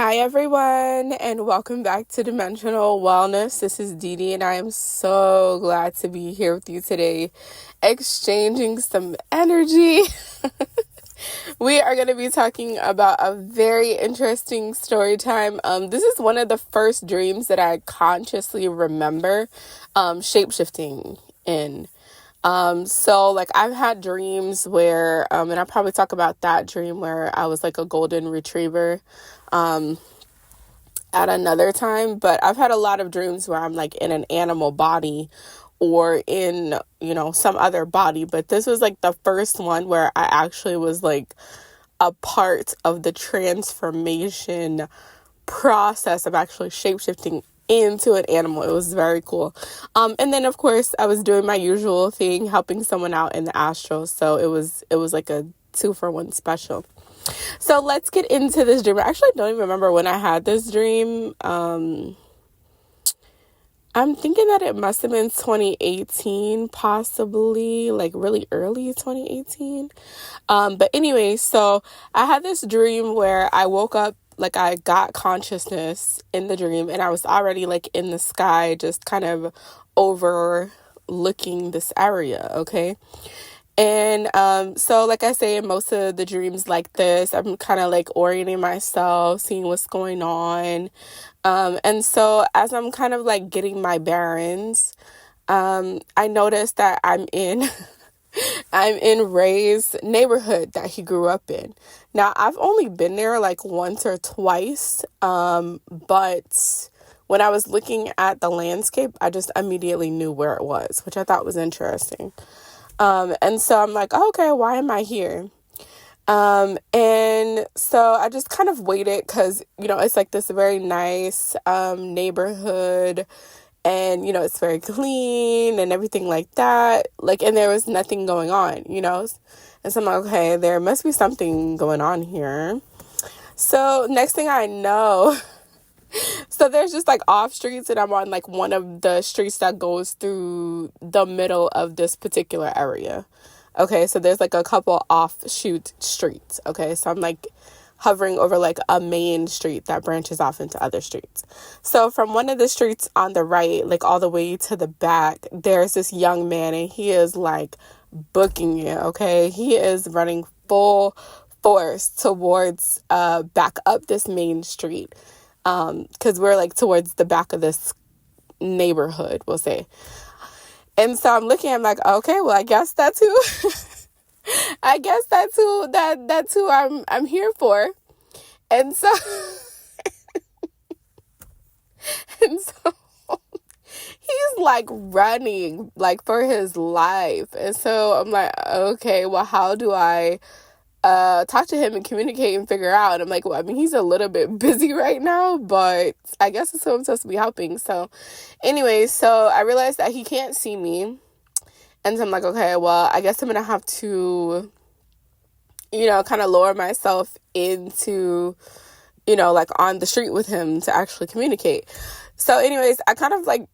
Hi everyone, and welcome back to Dimensional Wellness. This is DeeDee, and I am so glad to be here with you today, exchanging some energy. We are going to be talking about a very interesting story time. This is one of the first dreams that I consciously remember shape-shifting in. So I've had dreams where, and I'll probably talk about that dream where I was like a golden retriever, at another time, but I've had a lot of dreams where I'm like in an animal body or in, some other body, but this was like the first one where I actually was like a part of the transformation process of actually shapeshifting into an animal. It was very cool. And then of course I was doing my usual thing, helping someone out in the Astral. So it was like a 2-for-1 special. So let's get into this dream. I actually don't even remember when I had this dream. I'm thinking that it must have been 2018, possibly, like really early 2018. But anyway, so I had this dream where I woke up, like I got consciousness in the dream, and I was already like in the sky, just kind of overlooking this area, okay? And so like I say, in most of the dreams like this, I'm kind of like orienting myself, seeing what's going on. And so as I'm kind of like getting my bearings, I noticed that I'm in Ray's neighborhood that he grew up in. Now, I've only been there like once or twice, but when I was looking at the landscape, I just immediately knew where it was, which I thought was interesting. And so I'm like, okay, why am I here? And so I just kind of waited because, it's like this very nice, neighborhood, and, it's very clean and everything like that. And there was nothing going on, and so I'm like, okay, there must be something going on here. So next thing I know, so there's just like off streets, and I'm on like one of the streets that goes through the middle of this particular area. Okay, so there's like a couple offshoot streets. Okay, so I'm like hovering over like a main street that branches off into other streets. So from one of the streets on the right, like all the way to the back, there's this young man, and he is like booking it. Okay, he is running full force towards back up this main street. Because we're like towards the back of this neighborhood, we'll say. And so I'm looking, I'm like, okay, well, I guess that's who that's who I'm here for. And so and so he's like running like for his life. And so I'm like, okay, well, how do I talk to him and communicate and figure out? And I'm like, well, I mean, he's a little bit busy right now, but I guess it's who I'm supposed to be helping. So anyway, so I realized that he can't see me. And so I'm like, okay, well, I guess I'm going to have to, kind of lower myself into, like on the street with him to actually communicate. So anyways, I kind of like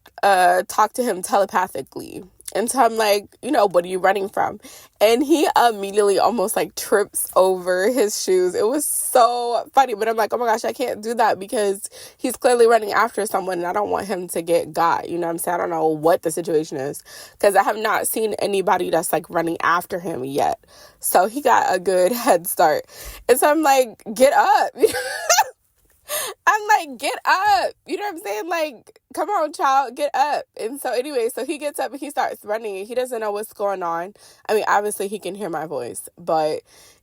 talk to him telepathically. And so I'm like, what are you running from? And he immediately almost like trips over his shoes. It was so funny. But I'm like, oh my gosh, I can't do that because he's clearly running after someone and I don't want him to get got. You know what I'm saying? I don't know what the situation is because I have not seen anybody that's like running after him yet. So he got a good head start. And so I'm like, get up. I'm like, get up. You know what I'm saying? Like, come on, child, get up. And so anyway, so he gets up and he starts running and he doesn't know what's going on. I mean, obviously he can hear my voice, but,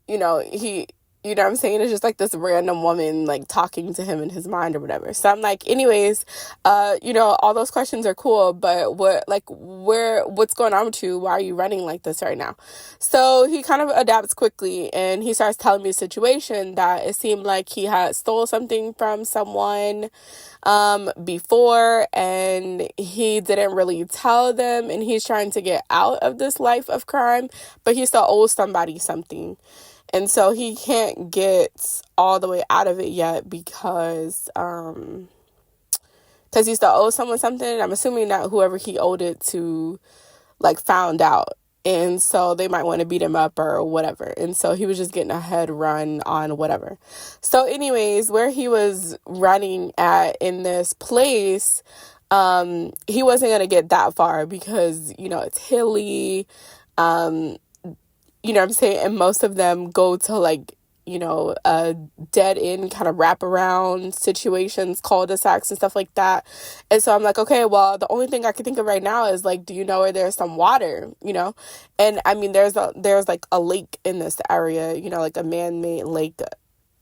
you know what I'm saying? It's just like this random woman like talking to him in his mind or whatever. So I'm like, anyways, all those questions are cool, but what's going on with you? Why are you running like this right now? So he kind of adapts quickly and he starts telling me a situation that it seemed like he had stole something from someone before and he didn't really tell them, and he's trying to get out of this life of crime, but he still owes somebody something. And so he can't get all the way out of it yet because he still owes someone something. I'm assuming that whoever he owed it to, like, found out. And so they might want to beat him up or whatever. And so he was just getting a head run on whatever. So anyways, where he was running at in this place, he wasn't going to get that far because, you know, it's hilly. You know what I'm saying? And most of them go to like, you know, dead end kind of wraparound situations, cul-de-sacs and stuff like that. And so I'm like, okay, well, the only thing I can think of right now is like, do you know where there's some water, you know? And I mean, there's like a lake in this area, you know, like a man-made lake,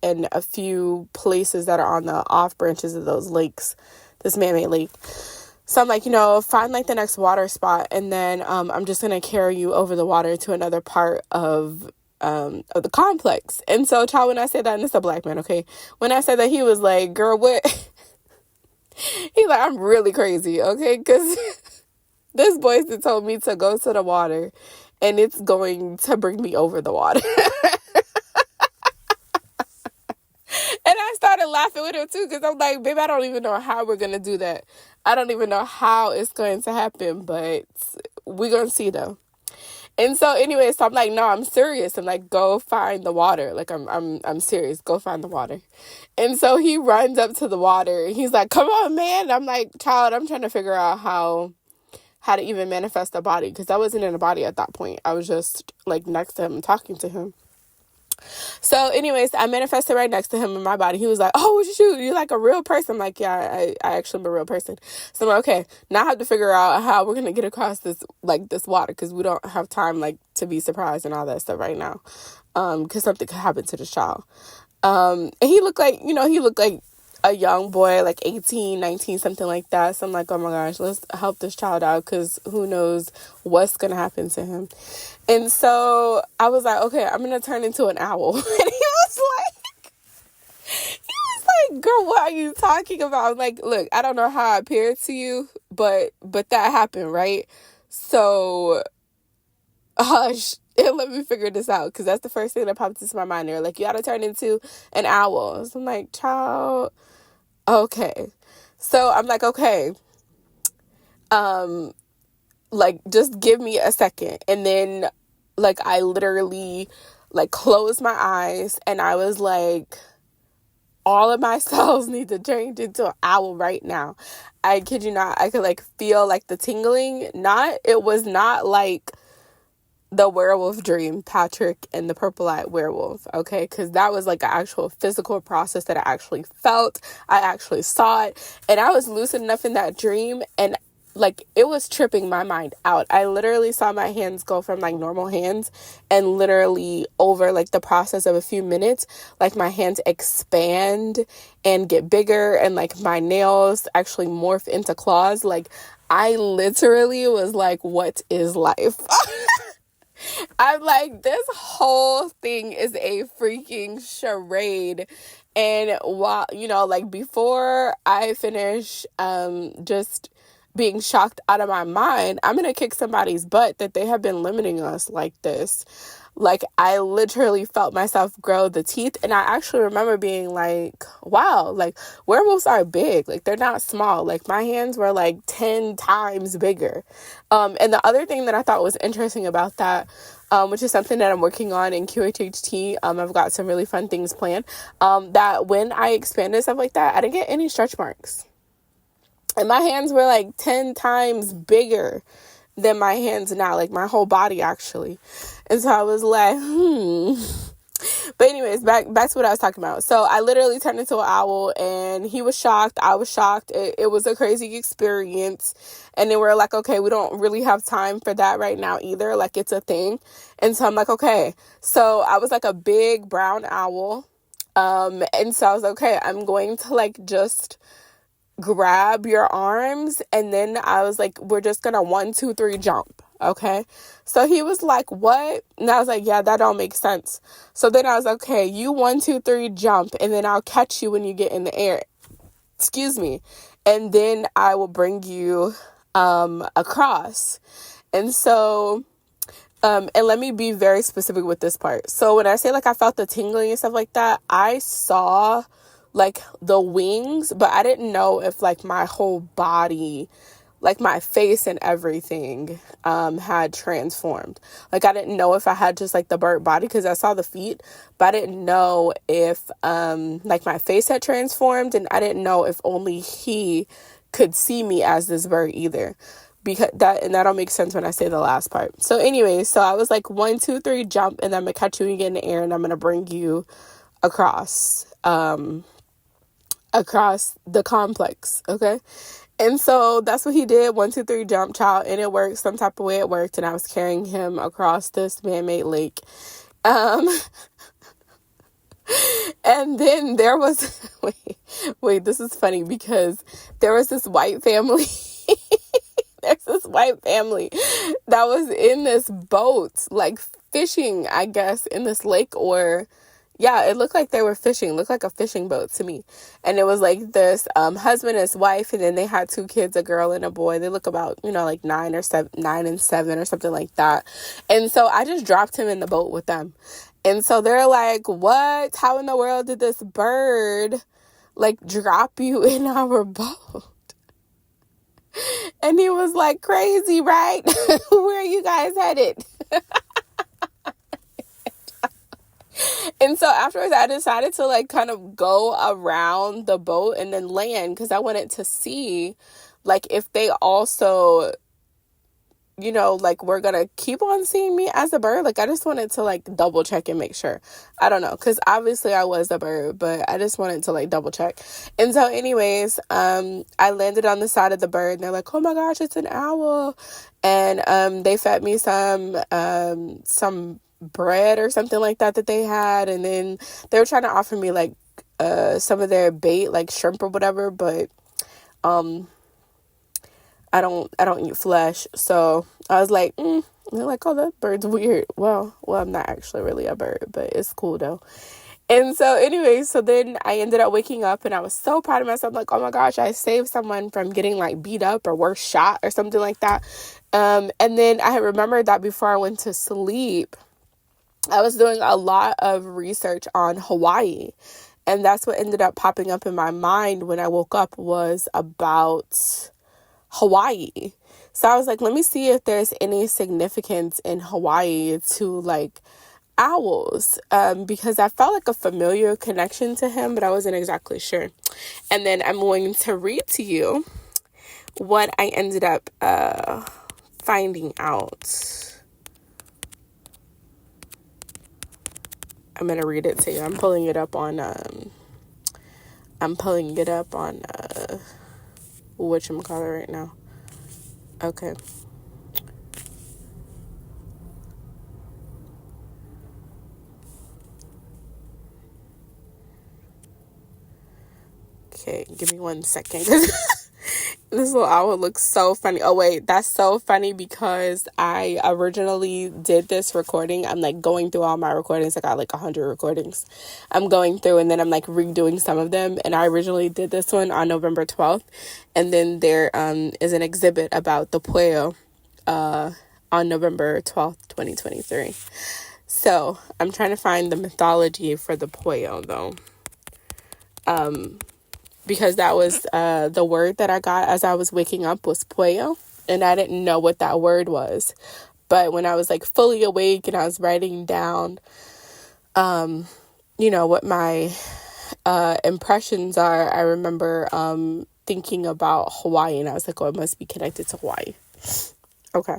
and a few places that are on the off branches of those lakes, this man-made lake. So I'm like, you know, find like the next water spot, and then I'm just going to carry you over the water to another part of the complex. And so, child, when I said that, and it's a black man, okay? When I said that, he was like, girl, what? He's like, I'm really crazy, okay? Because this voice that told me to go to the water, and it's going to bring me over the water. And I started laughing with him too, because I'm like, babe, I don't even know how we're going to do that. I don't even know how it's going to happen, but we're going to see though. And so anyway, so I'm like, no, I'm serious. I'm like, go find the water. Like, I'm serious. Go find the water. And so he runs up to the water. He's like, come on, man. I'm like, child, I'm trying to figure out how to even manifest a body, because I wasn't in a body at that point. I was just like next to him and talking to him. So anyways, I manifested right next to him in my body. He was like, oh, shoot, you're like a real person. I'm like, yeah, I actually am a real person. So I'm like, okay, now I have to figure out how we're going to get across this water, because we don't have time, like, to be surprised and all that stuff right now. Because something could happen to this child. And he looked like a young boy, like 18, 19, something like that. So I'm like, oh my gosh, let's help this child out, because who knows what's going to happen to him. And so I was like, okay, I'm going to turn into an owl. And he was like, girl, what are you talking about? I'm like, look, I don't know how I appeared to you, but that happened, right? So hush, and let me figure this out, because that's the first thing that popped into my mind. They're like, you got to turn into an owl. So I'm like, child, okay. So I'm like, okay, like, just give me a second. And then, like, I literally, like, closed my eyes, and I was like, all of my cells need to change into an owl right now. I kid you not. I could, like, feel, like, the tingling. It was not like the werewolf dream, Patrick and the purple-eyed werewolf, okay? Because that was, like, an actual physical process that I actually felt. I actually saw it. And I was lucid enough in that dream, and like, it was tripping my mind out. I literally saw my hands go from, like, normal hands, and literally over, like, the process of a few minutes, like, my hands expand and get bigger, and, like, my nails actually morph into claws. Like, I literally was like, what is life? I'm like, this whole thing is a freaking charade. And while, you know, like, before I finish just being shocked out of my mind, I'm gonna kick somebody's butt that they have been limiting us like this. Like, I literally felt myself grow the teeth, and I actually remember being like, wow, like, werewolves are big. Like, they're not small. Like, my hands were like 10 times bigger. And the other thing that I thought was interesting about that, which is something that I'm working on in QHHT, I've got some really fun things planned, that when I expanded stuff like that, I didn't get any stretch marks. And my hands were like 10 times bigger than my hands now, like my whole body actually. And so I was like, But anyways, back to what I was talking about. So I literally turned into an owl, and he was shocked. I was shocked. It was a crazy experience. And then we're like, okay, we don't really have time for that right now either. Like, it's a thing. And so I'm like, okay. So I was like a big brown owl. And so I was like, okay, I'm going to, like, just grab your arms, and then I was like, we're just gonna 1, 2, 3 jump. Okay. So he was like, what? And I was like, yeah, that don't make sense. So then I was like, okay, you 1, 2, 3 jump, and then I'll catch you when you get in the air. Excuse me. And then I will bring you across. And so and let me be very specific with this part. So when I say, like, I felt the tingling and stuff like that, I saw, like, the wings, but I didn't know if, like, my whole body, like my face and everything had transformed. Like I didn't know if I had just like the bird body because I saw the feet, but I didn't know if like my face had transformed, and I didn't know if only he could see me as this bird either. Because that'll make sense when I say the last part. So anyway, so I was like 1, 2, 3, jump, and then I'm gonna catch you and get in the air, and I'm gonna bring you across the complex. Okay. And so that's what he did. 1, 2, 3, jump, child. And it worked. Some type of way it worked. And I was carrying him across this man-made lake. And then there was, wait, this is funny because there was this white family. There's this white family that was in this boat, like fishing, I guess, in this lake, or yeah, it looked like they were fishing. It looked like a fishing boat to me. And it was like this husband and his wife, and then they had 2 kids, a girl and a boy. They look about, like 9 and 7 or something like that. And so I just dropped him in the boat with them. And so they're like, what? How in the world did this bird like drop you in our boat? And he was like, crazy, right? Where are you guys headed? And so afterwards, I decided to like kind of go around the boat and then land, because I wanted to see like if they also, like we're going to keep on seeing me as a bird. Like I just wanted to like double check and make sure. I don't know, because obviously I was a bird, but I just wanted to like double check. And so anyways, I landed on the side of the bird, and they're like, oh my gosh, it's an owl. And they fed me some bread or something like that they had, and then they were trying to offer me like some of their bait, like shrimp or whatever, but I don't eat flesh. So I was like, they're like, oh, that bird's weird. Well, I'm not actually really a bird, but it's cool though. And so anyway, so then I ended up waking up, and I was so proud of myself. Like, oh my gosh, I saved someone from getting like beat up or worse, shot or something like that. And then I remembered that before I went to sleep, I was doing a lot of research on Hawaii, and that's what ended up popping up in my mind when I woke up, was about Hawaii. So I was like, let me see if there's any significance in Hawaii to like owls, because I felt like a familiar connection to him, but I wasn't exactly sure. And then I'm going to read to you what I ended up finding out. I'm going to read it to you. I'm pulling it up on whatchamacallit right now. Okay. Okay, give me 1 second. This little owl looks so funny. Oh, wait, that's so funny because I originally did this recording. I'm like going through all my recordings. I got like 100 recordings. I'm going through, and then I'm like redoing some of them. And I originally did this one on November 12th. And then there is an exhibit about the pueo on November 12th, 2023. So I'm trying to find the mythology for the pueo though. Because that was the word that I got as I was waking up was pueo, and I didn't know what that word was. But when I was like fully awake and I was writing down, what my impressions are, I remember thinking about Hawaii, and I was like, oh, it must be connected to Hawaii. Okay.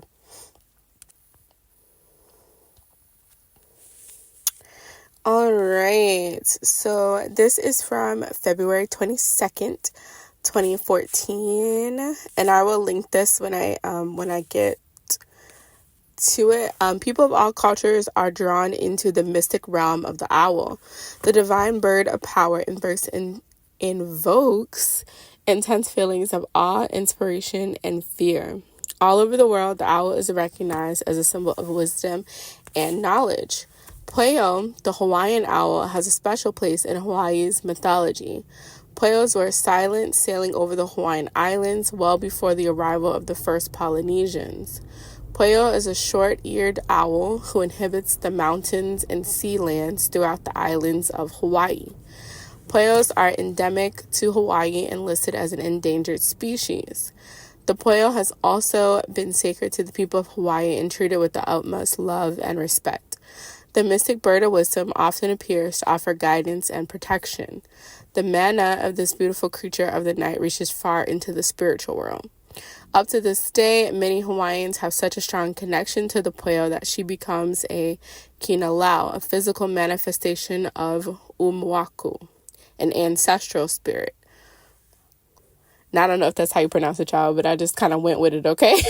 All right, so this is from February 22nd, 2014, and I will link this when I get to it. People of all cultures are drawn into the mystic realm of the owl. The divine bird of power invokes intense feelings of awe, inspiration, and fear. All over the world, the owl is recognized as a symbol of wisdom and knowledge. Pueo, the Hawaiian owl, has a special place in Hawaii's mythology. Pueos were silent, sailing over the Hawaiian Islands well before the arrival of the first Polynesians. Pueo is a short-eared owl who inhabits the mountains and sea lands throughout the islands of Hawaii. Pueos are endemic to Hawaii and listed as an endangered species. The poyo has also been sacred to the people of Hawaii and treated with the utmost love and respect. The mystic bird of wisdom often appears to offer guidance and protection. The mana of this beautiful creature of the night reaches far into the spiritual world. Up to this day, many Hawaiians have such a strong connection to the poyo that she becomes a kinalau, a physical manifestation of umwaku, an ancestral spirit. Now, I don't know if that's how you pronounce it, child, but I just kind of went with it, okay?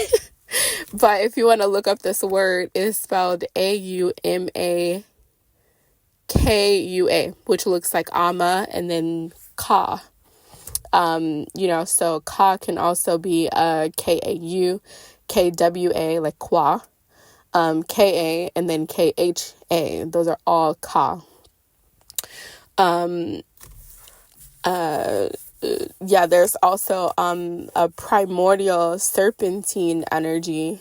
But if you want to look up this word, it's spelled Aumakua, which looks like Ama and then Ka. So Ka can also be Kau, Kwa, like Kwa, Ka, and then Kha. Those are all Ka. There's also a primordial serpentine energy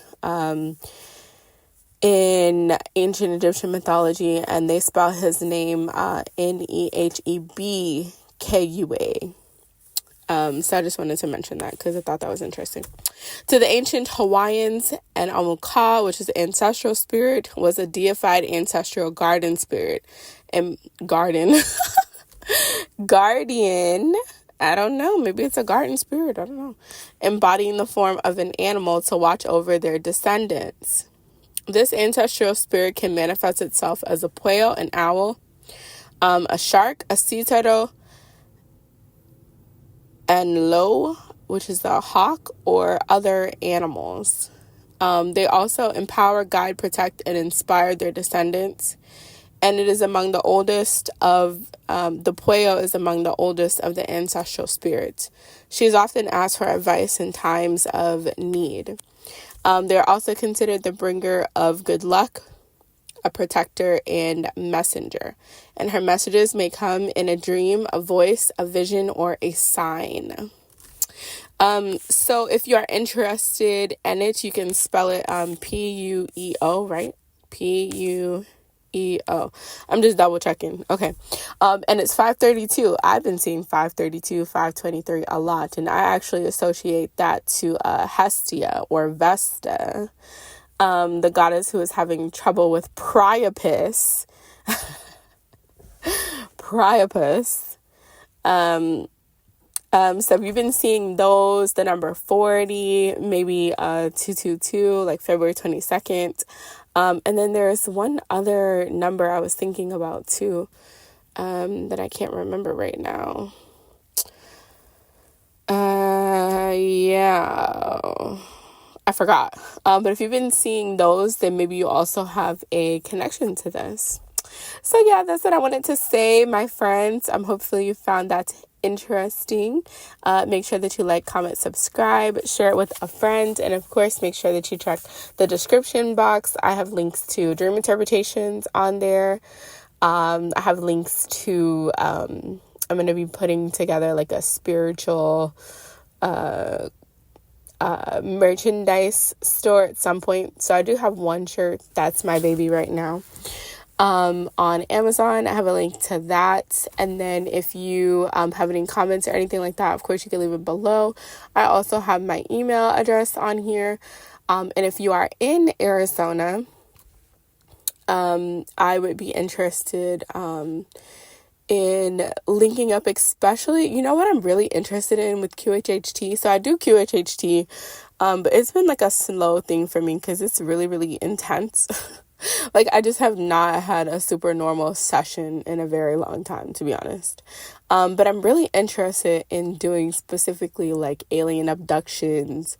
in ancient Egyptian mythology, and they spell his name Nehebkua. So I just wanted to mention that because I thought that was interesting. To the ancient Hawaiians, an Amuka, which is an ancestral spirit, was a deified ancestral garden spirit. And guardian. I don't know. Maybe it's a garden spirit. I don't know. Embodying the form of an animal to watch over their descendants. This ancestral spirit can manifest itself as a pueo, an owl, a shark, a sea turtle, and lo, which is a hawk, or other animals. They also empower, guide, protect, and inspire their descendants. And it is among the oldest of, the pueo is among the oldest of the ancestral spirits. She is often asked for advice in times of need. They're also considered the bringer of good luck, a protector, and messenger. And her messages may come in a dream, a voice, a vision, or a sign. So if you are interested in it, you can spell it Pueo, right? Pueo. I'm just double checking. Okay. And it's 532. I've been seeing 532, 523 a lot, and I actually associate that to Hestia or Vesta, the goddess who is having trouble with Priapus. So if you've been seeing those, the number 40, maybe 222, like February 22nd. And then there's one other number I was thinking about too, that I can't remember right now. I forgot. But if you've been seeing those, then maybe you also have a connection to this. So yeah, that's what I wanted to say, my friends. Hopefully you found that interesting. Make sure that you like, comment, subscribe, share it with a friend, and of course make sure that you check the description box. I have links to dream interpretations on there. I have links to I'm going to be putting together like a spiritual merchandise store at some point. So I do have one shirt that's my baby right now. On Amazon, I have a link to that. And then if you have any comments or anything like that, of course, you can leave it below. I also have my email address on here. And if you are in Arizona, I would be interested in linking up, especially, you know what I'm really interested in with QHHT? So I do QHHT, but it's been like a slow thing for me because it's really, really intense. Like, I just have not had a super normal session in a very long time, to be honest. But I'm really interested in doing specifically like alien abductions,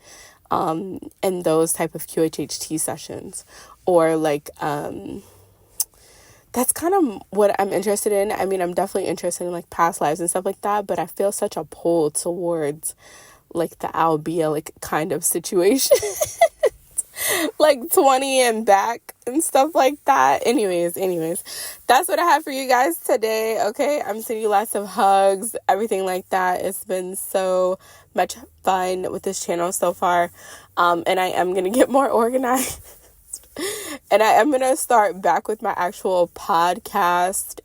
and those type of QHHT sessions, or like, that's kind of what I'm interested in. I mean, I'm definitely interested in like past lives and stuff like that, but I feel such a pull towards like the albia kind of situation. Like 20 and back and stuff like that. Anyways, that's what I have for you guys today. Okay, I'm sending you lots of hugs, everything like that. It's been so much fun with this channel so far, and I am gonna get more organized. And I am gonna start back with my actual podcast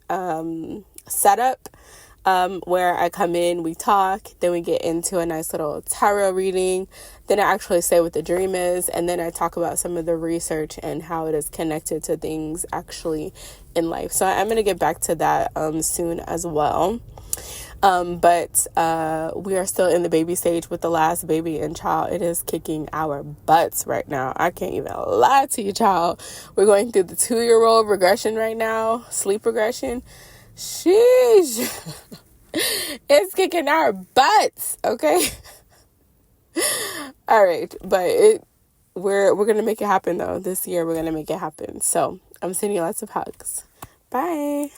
setup. where I come in, we talk, then we get into a nice little tarot reading, then I actually say what the dream is, and then I talk about some of the research and how it is connected to things actually in life. So I'm going to get back to that soon as well. But we are still in the baby stage with the last baby, and child, it is kicking our butts right now. I can't even lie to you, child. We're going through the 2-year-old regression right now, sleep regression. Sheesh. It's kicking our butts, okay? All right, but we're gonna make it happen though. This year we're gonna make it happen. So I'm sending you lots of hugs. Bye.